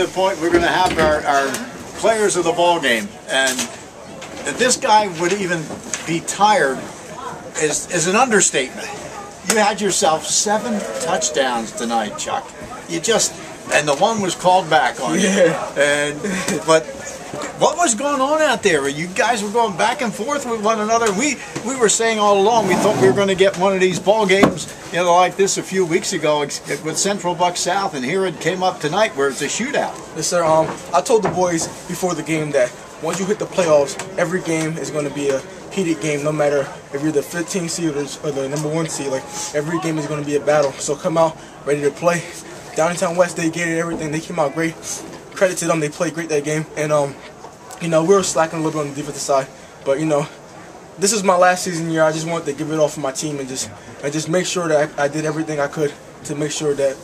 At the point we're going to have our players of the ball game, and that this guy would even be tired is an understatement. You had yourself 7 touchdowns tonight, Chuck. And the one was called back on you. But what was going on out there? You guys were going back and forth with one another. We were saying all along we thought we were going to get one of these ball games, like this a few weeks ago with Central Buck South, and here it came up tonight where it's a shootout. Yes, sir. I told the boys before the game that once you hit the playoffs, every game is going to be a heated game, no matter if you're the 15th seed or the number 1 seed. Like, every game is going to be a battle. So come out ready to play. Downtown West, they gave it everything. They came out great. Credit to them, they played great that game. And we were slacking a little bit on the defensive side, but this is my last season here. I just wanted to give it all for my team and just make sure that I did everything I could to make sure that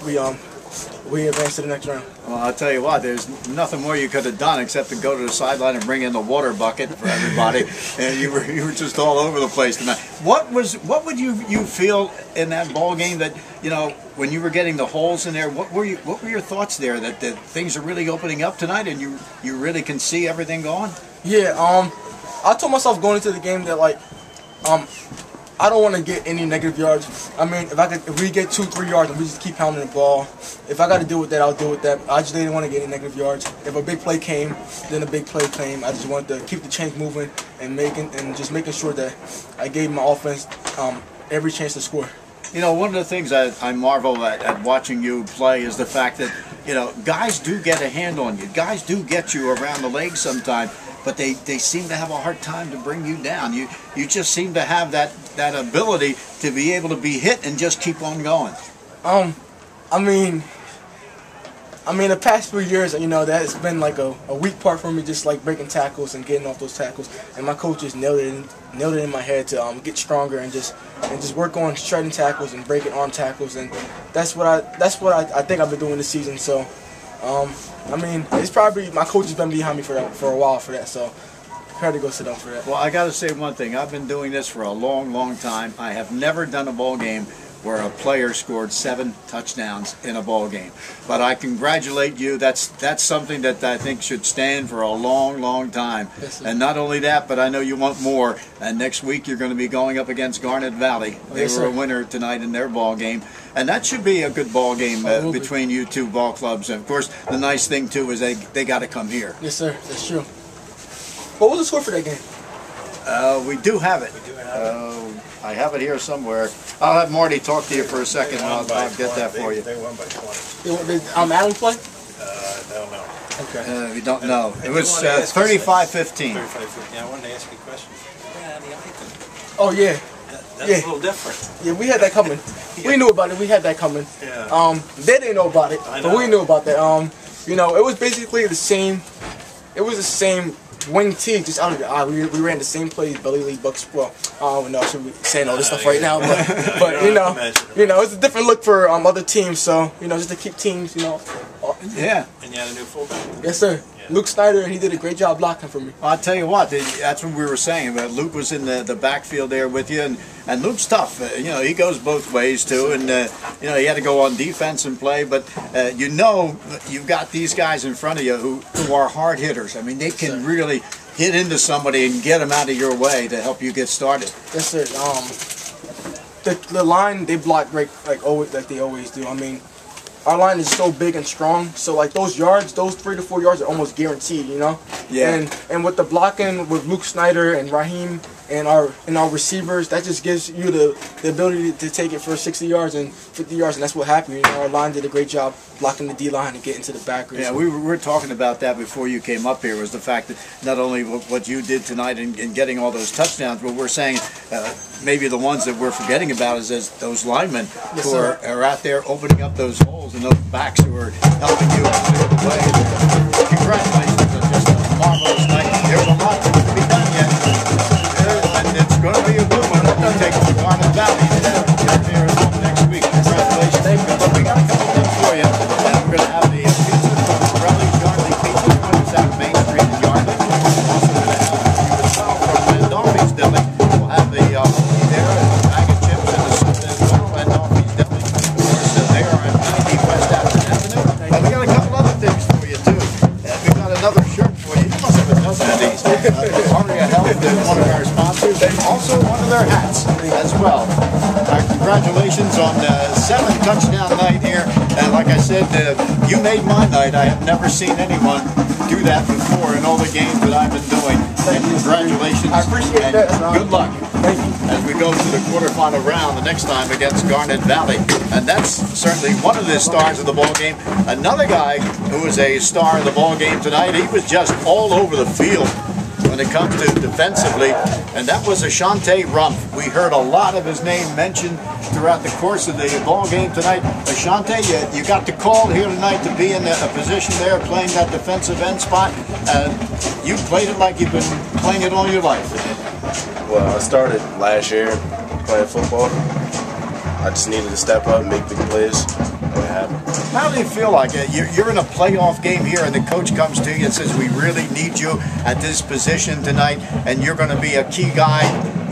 we advanced to the next round. Well, I'll tell you what, there's nothing more you could have done except to go to the sideline and bring in the water bucket for everybody. And you were just all over the place tonight. What would you feel in that ball game that when you were getting the holes in there? What were your thoughts there that things are really opening up tonight and you really can see everything going? Yeah. I told myself going into the game that I don't want to get any negative yards. I mean, if we get 2-3 yards and we just keep pounding the ball, if I got to deal with that, I'll deal with that. I just didn't want to get any negative yards. If a big play came, then a big play came. I just wanted to keep the chains moving and just making sure that I gave my offense every chance to score. One of the things I marvel at watching you play is the fact that guys do get a hand on you. Guys do get you around the legs sometimes, but they seem to have a hard time to bring you down. You just seem to have that ability to be able to be hit and just keep on going. I mean, the past few years, that's been like a weak part for me, just like breaking tackles and getting off those tackles. And my coach just nailed it in my head to get stronger and just work on shredding tackles and breaking arm tackles. And that's what I think I've been doing this season. So, it's probably my coach has been behind me for a while for that. So, credit goes to them for that. Well, I got to say one thing. I've been doing this for a long, long time. I have never done a ball game where a player scored 7 touchdowns in a ball game. But I congratulate you. That's something that I think should stand for a long, long time. Yes, and not only that, but I know you want more. And next week you're going to be going up against Garnet Valley. They were a winner tonight in their ball game. And that should be a good ball game between you two ball clubs. And of course, the nice thing too is they got to come here. Yes, sir. That's true. What was the score for that game? We do have it. I have it here somewhere. I'll have Marty talk to you for a second, and I'll get that for you. They won by 20. Adam play? I don't know. Okay. We don't know. It was 35-15. 35-15. I wanted to ask you a question. Yeah, the icon. Oh, yeah. That's a little different. Yeah, we had that coming. We knew about it. We had that coming. Yeah. They didn't know about it, but we knew about that. It was basically the same. It was the same wing tee, just out of the eye. We ran the same plays, belly lead, bucks. Well, I don't know. I should be saying all this stuff right now, but it's a different look for other teams. So just to keep teams, Yeah. And you had a new fullback. Yes, sir. Yeah. Luke Snyder, and he did a great job blocking for me. I'll tell you what, that's what we were saying. But Luke was in the backfield there with you, and Luke's tough. He goes both ways too, and he had to go on defense and play. But you've got these guys in front of you who are hard hitters. I mean, they can really hit into somebody and get them out of your way to help you get started. Yes, sir. The line, they block great, like they always do. I mean, our line is so big and strong, so like those 3 to 4 yards are almost guaranteed, Yeah. And with the blocking with Luke Snyder and Raheem and our receivers, that just gives you the ability to take it for 60 yards and 50 yards, and that's what happened. Our line did a great job blocking the D line and getting to the back. Yeah, we were talking about that before you came up here. Was the fact that not only what you did tonight in getting all those touchdowns, but we're saying maybe the ones that we're forgetting about is those linemen who are out there opening up those holes and those backs who are helping you clear the way. Congratulations on just a marvelous night. There's a lot to be done yet. And it's going to be a good one. That doesn't take us to Garnet Valley. Get there next week. Congratulations. Thank you. But we got a couple things for you. And we're going to have the pizza from Borelli's Yardley Pizza, 27 Main Street in Yardley. We're also going to have the salad from Dolphy's Deli. We'll have the hoagie there, and the bag of chips, and Dolphy's Deli. Of course, they are at 90 West Avenue. And we got a couple other things as well. Congratulations on 7 touchdown night here. And like I said, you made my night. I have never seen anyone do that before in all the games that I've been doing. And congratulations. I appreciate and that. Good luck. Thank you. As we go to the quarterfinal round the next time against Garnet Valley. And that's certainly one of the stars of the ball game. Another guy who was a star of the ball game tonight, he was just all over the field when it comes to defensively, and that was Ashante Rumpf. We heard a lot of his name mentioned throughout the course of the ball game tonight. Ashante, you got the call here tonight to be in a position there playing that defensive end spot. You played it like you've been playing it all your life. Well, I started last year playing football. I just needed to step up and make big plays. And it happened. How do you feel like it? You're in a playoff game here, and the coach comes to you and says, "We really need you at this position tonight, and you're going to be a key guy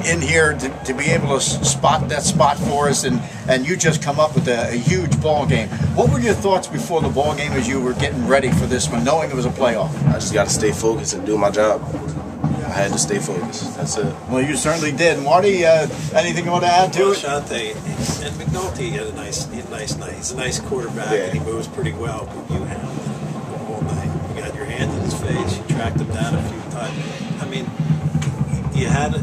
in here to be able to spot that spot for us." And you just come up with a huge ball game. What were your thoughts before the ball game as you were getting ready for this one, knowing it was a playoff? I just got to stay focused and do my job. I had to stay focused. That's it. Well, you certainly did. Marty, anything you want to add to it? Ashante and McNulty had a nice night. He's a nice quarterback, Yeah. and he moves pretty well. But you handled him all night. You got your hand in his face. You tracked him down a few times. I mean, you had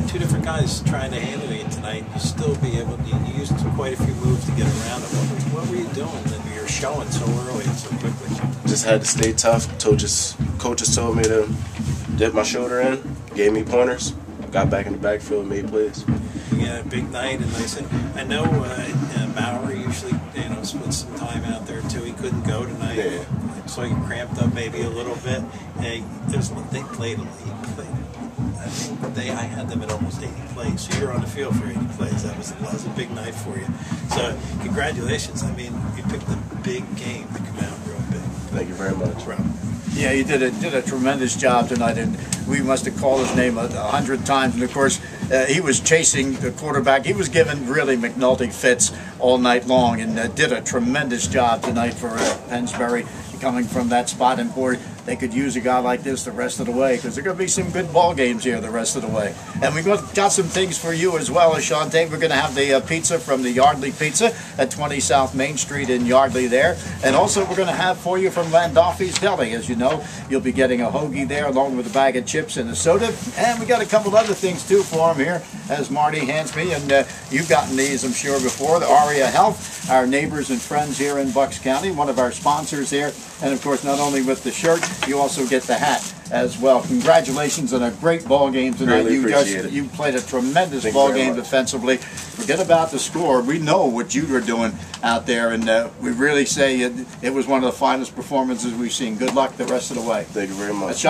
2 different guys trying to handle you tonight. You still be able. You used quite a few moves to get around him. What were you doing that you're showing so early and so quickly? Just had to stay tough. Coaches told me to dip my shoulder in, gave me pointers. I got back in the backfield, made plays. You had a big night, and like I said, I know Bowery usually splits some time out there too. He couldn't go tonight, Yeah. so he cramped up maybe a little bit. They played. I think I had them at almost 80 plays, so you're on the field for 80 plays. That was a big night for you. So congratulations. I mean, you picked a big game to come out real big. Thank you very much. Yeah, he did a tremendous job tonight, and we must have called his name 100 times. And of course, he was chasing the quarterback. He was giving really McNulty fits all night long, and did a tremendous job tonight for Pennsbury coming from that spot. And boy, they could use a guy like this the rest of the way, because there are going to be some good ball games here the rest of the way. And we've got some things for you as well, Ashante. We're going to have the pizza from the Yardley Pizza at 20 South Main Street in Yardley there. And also we're going to have for you from Landolfi's Deli. As you know, you'll be getting a hoagie there along with a bag of chips and a soda. And we got a couple other things too for him here, as Marty hands me. And you've gotten these, I'm sure, before. The Aria Health, our neighbors and friends here in Bucks County, one of our sponsors here. And of course, not only with the shirt, you also get the hat as well. Congratulations on a great ball game tonight. Really appreciate it. You played a tremendous ball game defensively. Forget about the score. We know what you were doing out there, and we really say it was one of the finest performances we've seen. Good luck the rest of the way. Thank you very much.